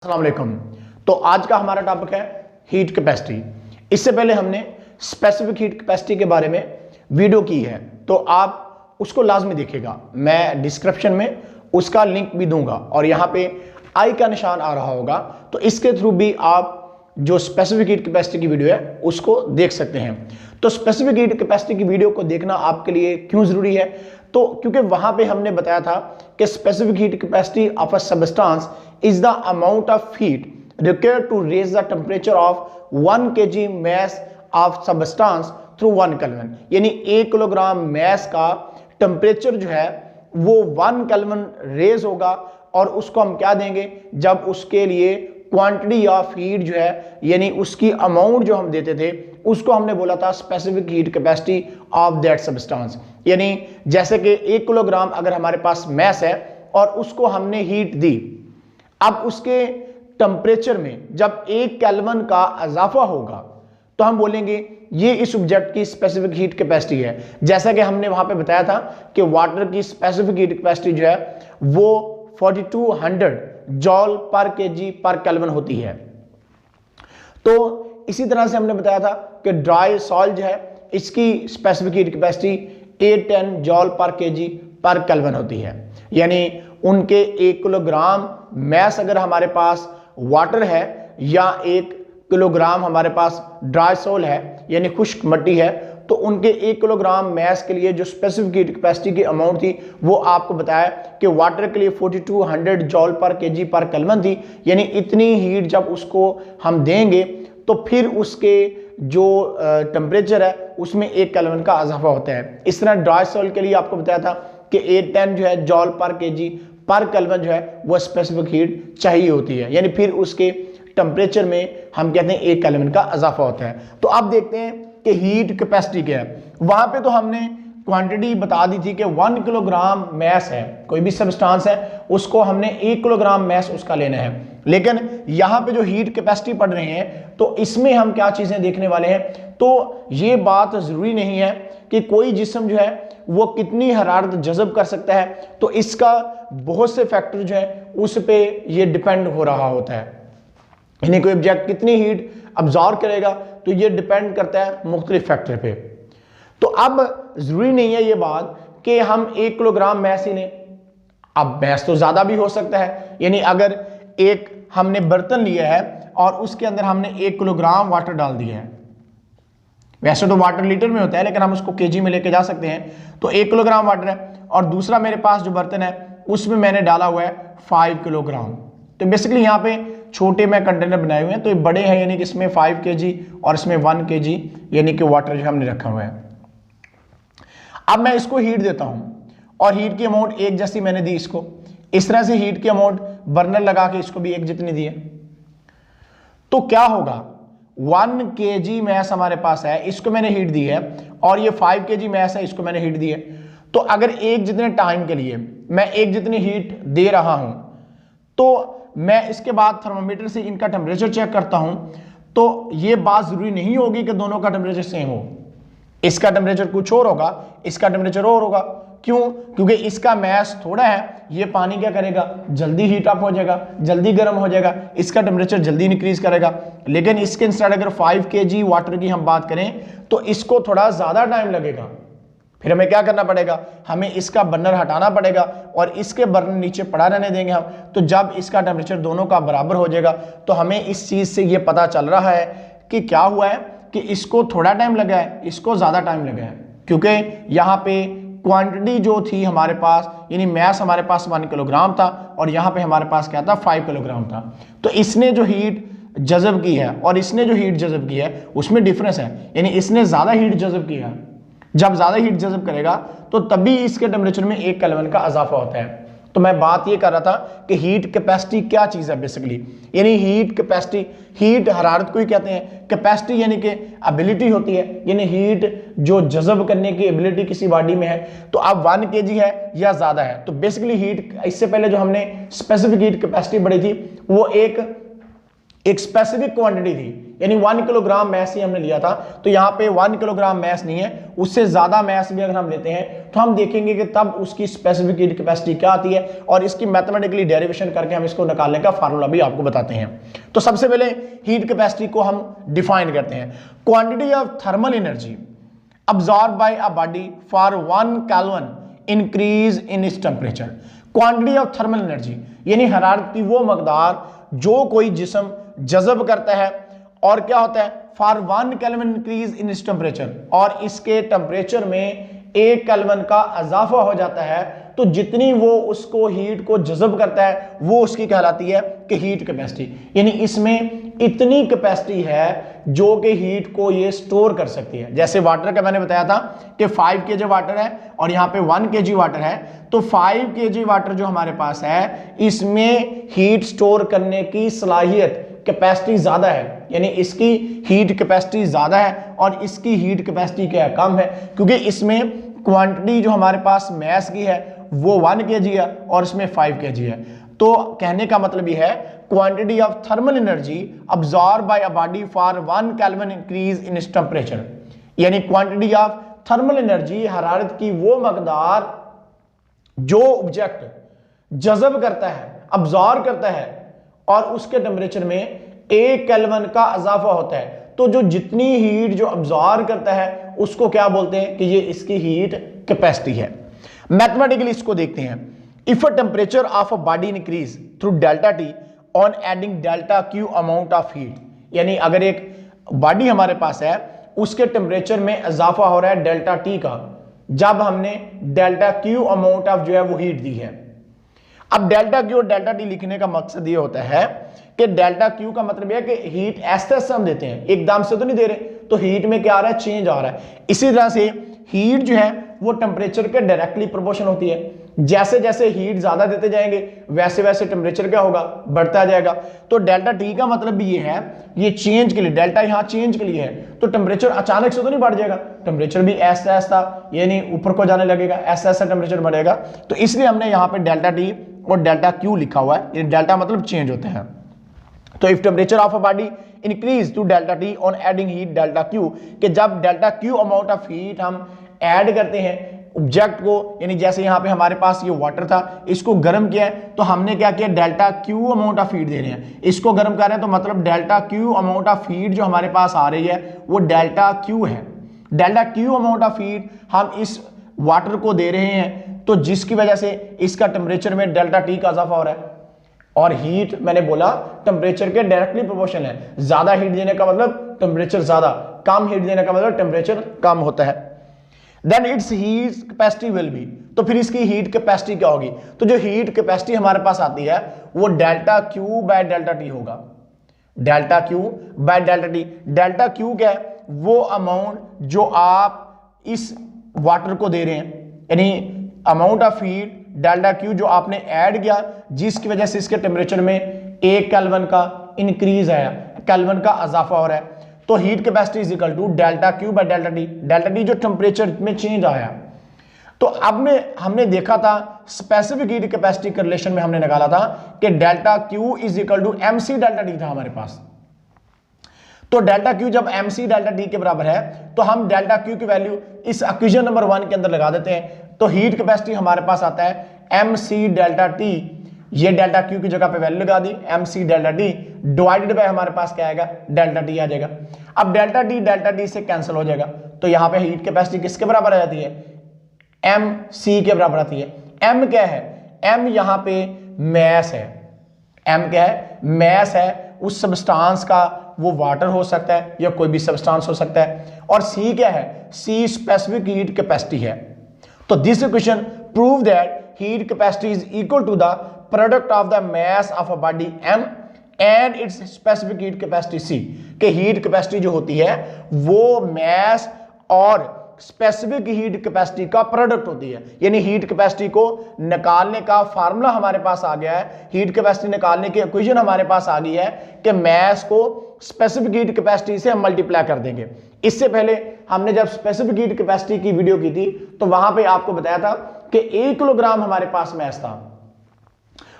अस्सलाम वालेकुम। तो आज का हमारा टॉपिक है हीट कैपेसिटी। इससे पहले हमने स्पेसिफिक हीट कैपेसिटी के बारे में वीडियो की है, तो आप उसको लाजमी देखिएगा। मैं डिस्क्रिप्शन में उसका लिंक भी दूंगा और यहाँ पे आई का निशान आ रहा होगा, तो इसके थ्रू भी आप जो स्पेसिफिक हीट कैपेसिटी की वीडियो है उसको देख सकते हैं। तो स्पेसिफिक हीट कैपेसिटी की वीडियो को देखना आपके लिए क्यों जरूरी है? तो क्योंकि वहां पे हमने बताया था कि specific heat capacity of a substance is the amount of heat required to raise the temperature of 1 kg mass of substance through 1 Kelvin। यानी 1 किलोग्राम मैस का टेम्परेचर जो है वो 1 केल्विन रेज होगा, और उसको हम क्या देंगे जब उसके लिए क्वांटिटी ऑफ हीट जो है यानी उसकी अमाउंट जो हम देते थे उसको हमने बोला था specific heat capacity of that substance. यानी जैसे कि 1 किलोग्राम अगर हमारे पास मैस है और उसको हमने हीट दी, अब उसके टेम्परेचर में जब 1 केल्विन का इजाफा होगा तो हम बोलेंगे ये इस ऑब्जेक्ट की स्पेसिफिक हीट कैपेसिटी है। जैसा कि हमने वहां पे बताया था कि वाटर की स्पेसिफिक हीट कैपेसिटी जो है वो 4200 जॉल पर केजी पर केल्विन होती है। तो इसी तरह से हमने बताया था कि ड्राई सॉल्ट जो है इसकी स्पेसिफिक हीट कैपेसिटी 810 जॉल पर केजी पर केल्विन होती है। यानी उनके 1 किलोग्राम मैस अगर हमारे पास वाटर है या 1 किलोग्राम हमारे पास ड्राई सोल है यानी खुश्क मिट्टी है, तो उनके 1 किलोग्राम मैस के लिए जो स्पेसिफिक हीट कैपेसिटी की अमाउंट थी वो आपको बताया कि वाटर के लिए 4200 जॉल पर केजी पर केल्विन थी। यानी इतनी हीट जब उसको हम देंगे तो फिर उसके जो टेम्परेचर है उसमें 1 केल्विन का इजाफा होता है। इस तरह ड्राई सोल के लिए आपको बताया था कि 810 जो है जॉल पर केजी पर केल्विन जो है वो स्पेसिफिक हीट चाहिए होती है, यानी फिर उसके टेम्परेचर में हम कहते हैं 1 केल्विन का इजाफा होता है। तो अब देखते हैं कि हीट कैपेसिटी क्या है। वहां पे तो हमने क्वांटिटी बता दी थी कि 1 किलोग्राम मैस है, कोई भी सबस्टेंस है उसको हमने 1 किलोग्राम मैस उसका लेना है। लेकिन यहाँ पे जो हीट कैपेसिटी पढ़ रहे हैं तो इसमें हम क्या चीजें देखने वाले हैं, तो ये बात जरूरी नहीं है कि कोई जिस्म जो है वो कितनी हरारत जज़ब कर सकता है, तो इसका बहुत से फैक्टर जो है उस पे ये डिपेंड हो रहा होता है। यानी कोई ऑब्जेक्ट कितनी हीट अब्जॉर्ब करेगा तो ये डिपेंड करता है मुख्तलिफ फैक्टर पे। तो अब जरूरी नहीं है ये बात कि हम 1 किलोग्राम मैस ही लें, अब मैस तो ज्यादा भी हो सकता है। यानी अगर एक हमने बर्तन लिया है और उसके अंदर हमने 1 किलोग्राम वाटर डाल दिया है, वैसे तो वाटर लीटर में होता है लेकिन हम उसको केजी में लेके जा सकते हैं, तो 1 किलोग्राम वाटर है और दूसरा मेरे पास जो बर्तन है उसमें मैंने डाला हुआ है 5 किलोग्राम। तो बेसिकली यहाँ पे छोटे में कंटेनर बनाए हुए हैं, तो ये बड़े हैं यानी कि इसमें 5 केजी और इसमें 1 केजी यानी कि वाटर जो हमने रखा हुआ है। अब मैं इसको हीट देता हूं और हीट की अमाउंट एक जैसी मैंने दी इसको, इस तरह से हीट की अमाउंट बर्नर लगा के इसको भी एक जितनी दी है। तो क्या होगा, 1 केजी मैस हमारे पास है, इसको मैंने हीट दी है, और ये 5 केजी मैस है, इसको मैंने हीट दी है। तो अगर एक जितने टाइम के लिए मैं एक जितनी हीट दे रहा हूं तो मैं इसके बाद थर्मामीटर से इनका टेम्परेचर चेक करता हूं, तो ये बात जरूरी नहीं होगी कि दोनों का टेम्परेचर सेम हो। इसका टेम्परेचर कुछ और होगा, इसका टेम्परेचर और होगा। क्यों? क्योंकि इसका मैस थोड़ा है, ये पानी क्या करेगा, जल्दी हीट अप हो जाएगा, जल्दी गर्म हो जाएगा, इसका टेम्परेचर जल्दी इंक्रीज करेगा। लेकिन इसके इंस्टेड अगर 5 केजी वाटर की हम बात करें तो इसको थोड़ा ज्यादा टाइम लगेगा। फिर हमें क्या करना पड़ेगा, हमें इसका बर्नर हटाना पड़ेगा और इसके बर्नर नीचे पड़ा रहने देंगे हम। तो जब इसका टेम्परेचर दोनों का बराबर हो जाएगा तो हमें इस चीज से ये पता चल रहा है कि क्या हुआ है कि इसको थोड़ा टाइम लगा है, इसको ज्यादा टाइम लगा है, क्योंकि यहाँ पे क्वांटिटी जो थी हमारे पास यानी मैस हमारे पास 1 किलोग्राम था और यहाँ पे हमारे पास क्या था, 5 किलोग्राम था। तो इसने जो हीट जज़ब की है और इसने जो हीट जज़ब की है उसमें डिफरेंस है, यानी इसने ज्यादा हीट जज़ब किया है। जब ज्यादा हीट जज़ब करेगा तो तभी इसके टेम्परेचर में 1 केल्विन का इजाफा होता है। तो मैं बात ये कर रहा था कि हीट कैपेसिटी क्या चीज है बेसिकली, यानी हीट कैपेसिटी, हीट हरारत को ही कहते हैं। कैपेसिटी यानी कि एबिलिटी होती है, यानी हीट जो जज़ब करने की एबिलिटी किसी बॉडी में है। तो अब 1 केजी है या ज्यादा है, तो बेसिकली हीट, इससे पहले जो हमने स्पेसिफिक हीट कैपेसिटी बढ़ी थी वो एक स्पेसिफिक क्वांटिटी थी, यानी 1 किलोग्राम मैस ही हमने लिया था, तो यहाँ पे 1 किलोग्राम मैस नहीं है, उससे ज्यादा मैस भी अगर हम लेते हैं तो हम देखेंगे कि तब उसकी स्पेसिफिक हीट कैपेसिटी क्या आती है, और इसकी मैथमेटिकली डेरिवेशन करके हम इसको निकालने का फार्मूला भी आपको बताते हैं। तो सबसे पहले हीट कैपेसिटी को हम डिफाइन करते हैं। Quantity of thermal energy absorbed by a body for 1 Kelvin increase in its temperature। Quantity of thermal energy यानी हरारत की वो मकदार जो कोई जिस्म जज़ब करता है, और क्या होता है, for 1 kelvin increase in its temperature, और इसके टेम्परेचर में 1 केल्विन का इजाफा हो जाता है, तो जितनी वो उसको हीट को जज़ब करता है वो उसकी कहलाती है कि हीट कैपेसिटी। यानी इसमें इतनी कैपेसिटी है जो कि हीट को ये स्टोर कर सकती है। जैसे वाटर का मैंने बताया था कि 5 kg वाटर है और यहाँ पे 1 kg वाटर है, तो 5 kg वाटर जो हमारे पास है इसमें हीट स्टोर करने की सलाहियत कैपेसिटी ज्यादा है, यानी इसकी हीट कैपेसिटी ज्यादा है और इसकी हीट कैपेसिटी क्या है, कम है, क्योंकि इसमें क्वांटिटी जो हमारे पास मैस की है वो 1 kg है और इसमें 5 kg है। तो कहने का मतलब यह है quantity of thermal energy absorb by a body for 1 kelvin increase in its temperature, यानी क्वांटिटी ऑफ थर्मल एनर्जी हरारत की वो मकदार जो ऑब्जेक्ट जज़ब करता है, अब्सॉर्ब करता है और उसके टेम्परेचर में 1 केल्विन का इजाफा होता है, तो जो जितनी हीट जो अब्सॉर्ब करता है उसको क्या बोलते हैं कि ये इसकी हीट कैपेसिटी है। मैथमेटिकली इसको देखते हैं। If a temperature of a body increase through delta T on adding delta Q amount of heat, यानी अगर एक बॉडी हमारे पास है उसके टेम्परेचर में इजाफा हो रहा है डेल्टा टी का, जब हमने डेल्टा क्यू अमाउंट ऑफ जो है वो हीट दी है। अब डेल्टा क्यू और डेल्टा टी लिखने का मकसद ये होता है कि डेल्टा क्यू का मतलब है कि हीट ऐसे हम देते हैं, एकदम से तो नहीं दे रहे, तो हीट में क्या आ रहा है, चेंज आ रहा है। इसी तरह से हीट जो है वो टेम्परेचर के डायरेक्टली प्रोपोर्शन होती है, जैसे जैसे हीट ज्यादा देते जाएंगे वैसे वैसे टेम्परेचर क्या होगा, बढ़ता जाएगा। तो डेल्टा टी का मतलब भी ये है, ये चेंज के लिए, डेल्टा यहाँ चेंज के लिए है, तो टेम्परेचर अचानक से तो नहीं बढ़ जाएगा, टेम्परेचर भी ऐसा ऐसा यानी ऊपर को जाने लगेगा, ऐसा ऐसा टेम्परेचर बढ़ेगा। तो इसलिए हमने यहाँ पे डेल्टा टी और डेल्टा क्यू लिखा हुआ है, ये डेल्टा मतलब चेंज होते हैं। तो if temperature of a body increase to delta T on adding heat delta Q, कि जब delta Q amount of heat हम ऐड करते हैं ऑब्जेक्ट को, यानी जैसे यहाँ पे हमारे पास ये वाटर था, इसको गर्म किया है तो हमने क्या किया, delta Q amount of heat दे रहे हैं, इसको गर्म कर रहे हैं, तो मतलब delta Q amount of heat जो हमारे पास आ रही है वो डेल्टा क्यू है। Delta Q amount of heat हम इस वाटर को दे रहे हैं, तो जिसकी वजह से इसका टेम्परेचर में डेल्टा टी का इजाफा हो रहा है। और हीट मैंने बोला टेम्परेचर के डायरेक्टली प्रोपोर्शनल है, ज्यादा हीट देने का मतलब टेम्परेचर ज्यादा, कम हीट देने का मतलब टेम्परेचर कम होता है। Then its heat capacity will be, तो फिर इसकी हीट कैपेसिटी क्या होगी, तो जो हीट कैपेसिटी हमारे पास आती है वो delta Q by delta T होगा। Delta Q by delta T, delta Q क्या है, वो अमाउंट जो आप इस वाटर को दे रहे हैं, यानी amount of heat delta Q जो आपने ऐड किया, जिसकी वजह से इसके टेम्परेचर में 1 केल्विन का इंक्रीज आया, केल्विन का इजाफा हो रहा है। तो heat capacity is equal to delta Q by delta T, delta T जो टेम्परेचर में चेंज आया। तो अब हमने देखा था स्पेसिफिक हीट कैपेसिटी के रिलेशन में हमने निकाला था कि delta Q is equal to M C delta T था हमारे पास। तो डेल्टा क्यू जब एम सी डेल्टा टी के बराबर है तो हम डेल्टा क्यू की वैल्यू इस इक्वेशन नंबर 1 के अंदर लगा देते हैं, तो हीट कैपेसिटी हमारे पास आता है एम सी डेल्टा टी, ये डेल्टा क्यू की जगह पे वैल्यू लगा दी M C delta T, divided by हमारे पास क्या आएगा, डेल्टा टी आ जाएगा। अब डेल्टा टी से कैंसिल हो जाएगा, तो यहां पे हीट कैपेसिटी किसके बराबर आ जाती है, एम सी के बराबर आती है। एम क्या है, एम यहां पे मैस है, एम क्या है, मैस है उस सब्सटेंस का, वो वाटर हो सकता है या कोई भी सब्सटेंस हो सकता है। और सी क्या है, सी स्पेसिफिक हीट कैपेसिटी है। तो this equation prove that heat capacity is equal to the product of the mass of a body m and its specific heat capacity c, के हीट कैपेसिटी जो होती है वो मास और स्पेसिफिक हीट कैपेसिटी का product होती है। यानी हीट कैपेसिटी को निकालने का फार्मूला हमारे पास आ गया है, हीट कैपेसिटी निकालने की इक्वेशन हमारे पास आ गई है कि मास को स्पेसिफिक हीट कैपेसिटी से हम मल्टीप्लाई कर देंगे। इससे पहले हमने जब स्पेसिफिक हीट कैपेसिटी की वीडियो की थी तो वहां पे आपको बताया था कि 1 किलोग्राम हमारे पास मास था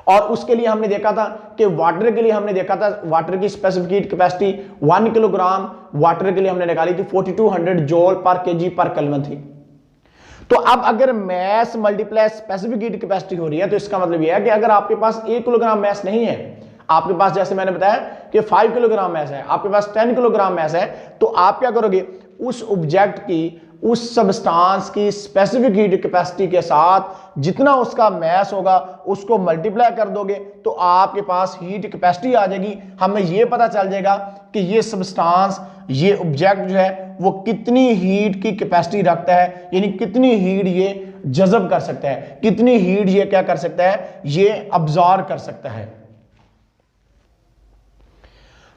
और उसके लिए हमने देखा था कि वाटर के लिए हमने देखा था वाटर की specific heat capacity 1 kilogram water के लिए हमने निकाली थी 4200 जूल पर केजी पर केल्विन थी। तो अब अगर mass multiply specific heat capacity हो रही है तो इसका मतलब यह है कि अगर आपके पास 1 किलोग्राम मैस नहीं है, आपके पास जैसे मैंने बताया कि 5 किलोग्राम मैस है, आपके पास 10 किलोग्राम मैस है, तो आप क्या करोगे, उस ऑब्जेक्ट की, उस सबस्टांस की स्पेसिफिक हीट कैपेसिटी के साथ जितना उसका मैस होगा उसको मल्टीप्लाई कर दोगे तो आपके पास हीट कैपेसिटी आ जाएगी। हमें यह पता चल जाएगा कि ये सबस्टांस, ये ऑब्जेक्ट जो है वो कितनी हीट की कैपेसिटी रखता है, यानी कितनी हीट ये जज़ब कर सकता है, कितनी हीट ये क्या कर सकता है, ये अब्जॉर्ब कर सकता है।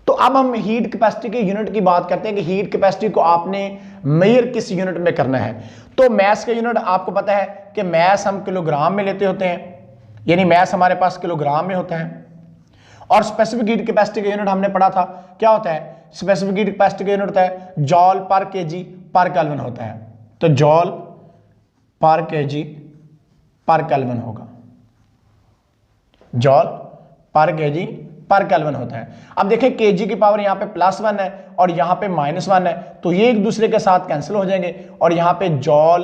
तो अब हम हीट कैपेसिटी के यूनिट की बात करते हैं कि हीट कैपेसिटी को आपने मेजर किस यूनिट में करना है। तो मैस का यूनिट आपको पता है कि मैस हम किलोग्राम में लेते होते हैं, यानी मैस हमारे पास किलोग्राम में होता है। और स्पेसिफिक हीट कैपेसिटी का यूनिट हमने पढ़ा था, क्या होता है, स्पेसिफिक हीट कैपेसिटी का यूनिट होता है जॉल पर केजी पर केल्विन होता है। तो जॉल पर केजी पर केल्विन होगा, जॉल पर केजी पर केल्विन होता है। अब देखें केजी की पावर यहाँ पे +1 है और यहाँ पे -1 है, तो ये एक दूसरे के साथ कैंसिल हो जाएंगे और यहाँ पे जॉल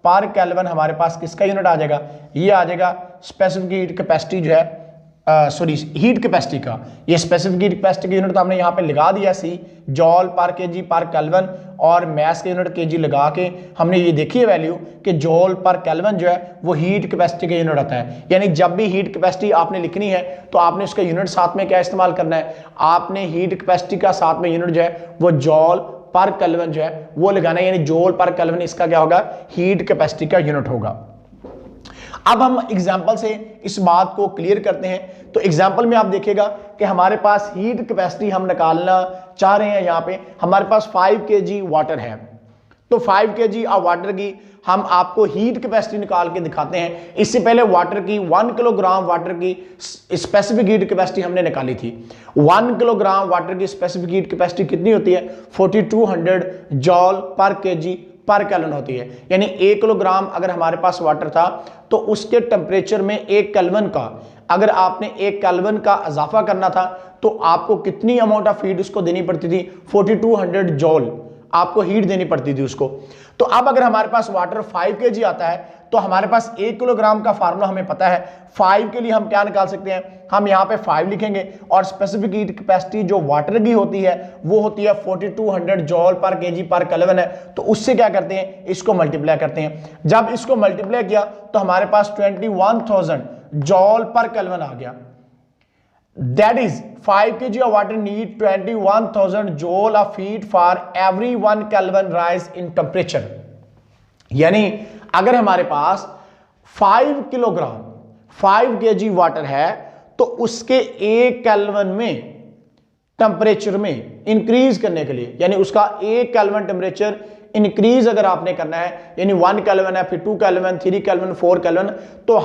पर केल्विन हमारे पास किसका यूनिट आ जाएगा, ये आ जाएगा स्पेसिफिक हीट कैपेसिटी जो है, सॉरी हीट कैपेसिटी का। ये स्पेसिफिक हीट कैपेसिटी का यूनिट तो हमने यहाँ पे लगा दिया सी, जॉल पर केजी पर केल्विन, और मैस का यूनिट केजी लगा के हमने ये देखी है वैल्यू कि जॉल पर केल्विन जो है वो हीट कैपेसिटी का यूनिट आता है। यानी जब भी हीट कैपेसिटी आपने लिखनी है तो आपने उसका यूनिट साथ में क्या इस्तेमाल करना है, आपने हीट कैपेसिटी का साथ में यूनिट जो है वो जॉल पर केल्विन जो है वो लगाना है, यानी जॉल पर केल्विन इसका क्या होगा, हीट कैपेसिटी का यूनिट होगा। अब हम एग्जाम्पल से इस बात को क्लियर करते हैं। तो एग्जाम्पल में आप देखिएगा कि हमारे पास हीट कैपेसिटी हम निकालना चाह रहे हैं, यहाँ पे हमारे पास 5 kg वाटर है। तो 5 kg ऑफ वाटर की हम आपको हीट कैपेसिटी निकाल के दिखाते हैं। इससे पहले वाटर की 1 किलोग्राम वाटर की स्पेसिफिक हीट कैपेसिटी हमने निकाली थी। 1 किलोग्राम वाटर की स्पेसिफिक हीट कैपेसिटी कितनी होती है, 4200 जॉल पर केजी पर केल्विन होती है। यानी 1 किलोग्राम अगर हमारे पास वाटर था तो उसके टेम्परेचर में 1 केल्विन का, अगर आपने 1 केल्विन का इजाफा करना था तो आपको कितनी अमाउंट ऑफ हीट उसको देनी पड़ती थी, 4200 जॉल आपको हीट देनी पड़ती थी उसको। तो अब अगर हमारे पास वाटर 5 kg आता है तो हमारे पास 1 किलोग्राम का फार्मूला हमें पता है। 5 के लिए हम क्या निकाल सकते हैं, हम यहाँ पे 5 लिखेंगे और स्पेसिफिक हीट कैपेसिटी जो वाटर की होती है वो होती है 4200 जॉल पर केजी पर केल्विन है। तो उससे क्या करते हैं, इसको मल्टीप्लाई करते हैं। जब इसको मल्टीप्लाई किया तो हमारे पास 21,000 जॉल पर केल्विन आ गया। That is 5 kg of water need 21,000 joule of heat for every 1 Kelvin rise in temperature। यानी अगर हमारे पास 5 किलोग्राम 5 kg वाटर है तो उसके 1 केल्विन में टेम्परेचर में इंक्रीज करने के लिए, यानी उसका 1 केल्विन टेम्परेचर इंक्रीज अगर आपने करना है, यानी 1 केल्विन है, फिर 2 केल्विन, 3 केल्विन, 4 केल्विन, तो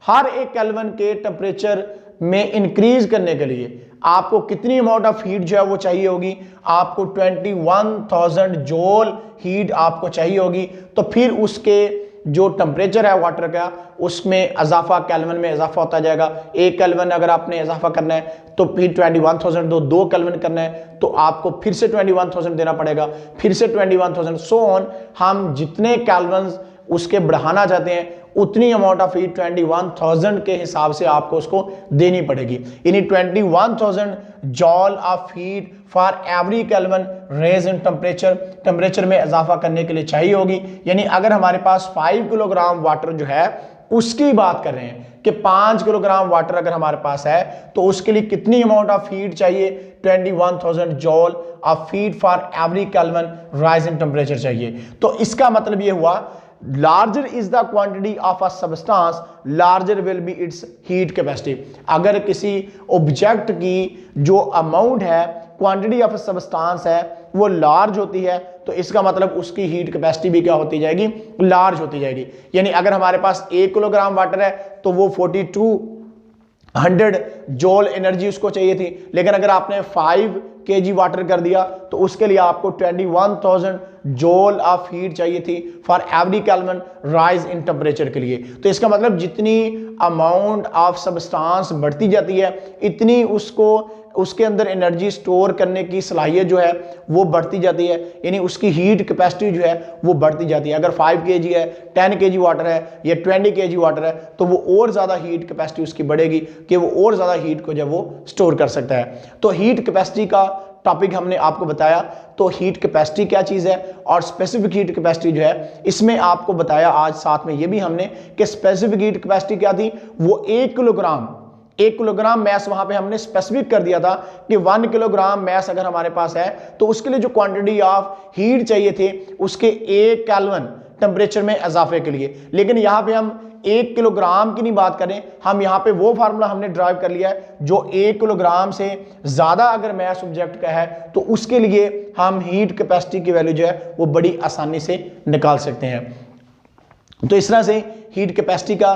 हर एक केल्विन के टेम्परेचर में इंक्रीज करने के लिए आपको कितनी अमाउंट ऑफ हीट जो है वो चाहिए होगी, आपको 21,000 जूल हीट आपको चाहिए होगी। तो फिर उसके जो टेम्परेचर है वाटर का उसमें इजाफा, केल्विन में इजाफा होता जाएगा। 1 केल्विन अगर आपने इजाफा करना है तो फिर 21,000 2 केल्विन करना है तो आपको फिर से 21,000 देना पड़ेगा, फिर से 21,000 सो ऑन। हम जितने केल्विन उसके बढ़ाना चाहते हैं उतनी अमाउंट ऑफ हीट 21,000 के हिसाब से आपको उसको देनी पड़ेगी। यानी 21,000 joule of heat for every kelvin raise in temperature में इजाफा करने के लिए चाहिए होगी। यानी अगर हमारे पास 5 किलोग्राम वाटर जो है उसकी बात कर रहे हैं कि 5 किलोग्राम वाटर अगर हमारे पास है तो उसके लिए कितनी अमाउंट ऑफ हीट चाहिए, 21,000 joule of heat for every kelvin rise in temperature चाहिए। तो इसका मतलब ये हुआ larger is the quantity of a substance, larger will be its heat capacity। अगर किसी ऑब्जेक्ट की जो अमाउंट है, क्वांटिटी ऑफ सब्सटेंस है वो लार्ज होती है तो इसका मतलब उसकी हीट कैपेसिटी भी क्या होती जाएगी, लार्ज होती जाएगी। यानी अगर हमारे पास 1 किलोग्राम वाटर है तो वो 42 100 जूल एनर्जी उसको चाहिए थी, लेकिन अगर आपने 5 kg वाटर कर दिया तो उसके लिए आपको 21,000 जूल ऑफ हीट चाहिए थी for every kelvin rise in temperature के लिए। तो इसका मतलब जितनी अमाउंट ऑफ सब्सटेंस बढ़ती जाती है इतनी उसके अंदर एनर्जी स्टोर करने की सलाहियत जो है वो बढ़ती जाती है, यानी उसकी हीट कैपेसिटी जो है वो बढ़ती जाती है। अगर 5 kg है, 10 kg वाटर है या 20 kg वाटर है तो वो और ज़्यादा हीट कैपेसिटी उसकी बढ़ेगी कि वो और ज़्यादा हीट को जब वो स्टोर कर सकता है। तो हीट कैपेसिटी का टॉपिक हमने आपको बताया। तो हीट कैपेसिटी क्या चीज़ है और स्पेसिफिक हीट कैपेसिटी जो है इसमें आपको बताया आज साथ में ये भी हमने कि स्पेसिफिक हीट कैपेसिटी क्या थी, वो 1 किलोग्राम मैस वहां पे हमने स्पेसिफिक कर दिया था कि 1 किलोग्राम मैस अगर हमारे पास है तो उसके लिए जो क्वांटिटी ऑफ हीट चाहिए थे उसके 1 केल्विन टेम्परेचर में इजाफे के लिए। लेकिन यहाँ पे हम 1 किलोग्राम की नहीं बात करें, हम यहाँ पे वो फार्मूला हमने ड्राइव कर लिया है जो 1 किलोग्राम से ज़्यादा अगर मैस ऑब्जेक्ट का है तो उसके लिए हम हीट कैपेसिटी की वैल्यू जो है वो बड़ी आसानी से निकाल सकते हैं। तो इस तरह से हीट कैपेसिटी का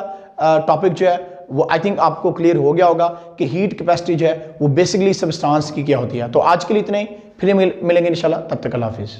टॉपिक जो है वो आई थिंक आपको क्लियर हो गया होगा कि हीट कैपेसिटी जो है वो बेसिकली सब्सटेंस की क्या होती है। तो आज के लिए इतने ही, फिर मिलेंगे इंशाल्लाह, तब तक अल्लाह हाफिज़।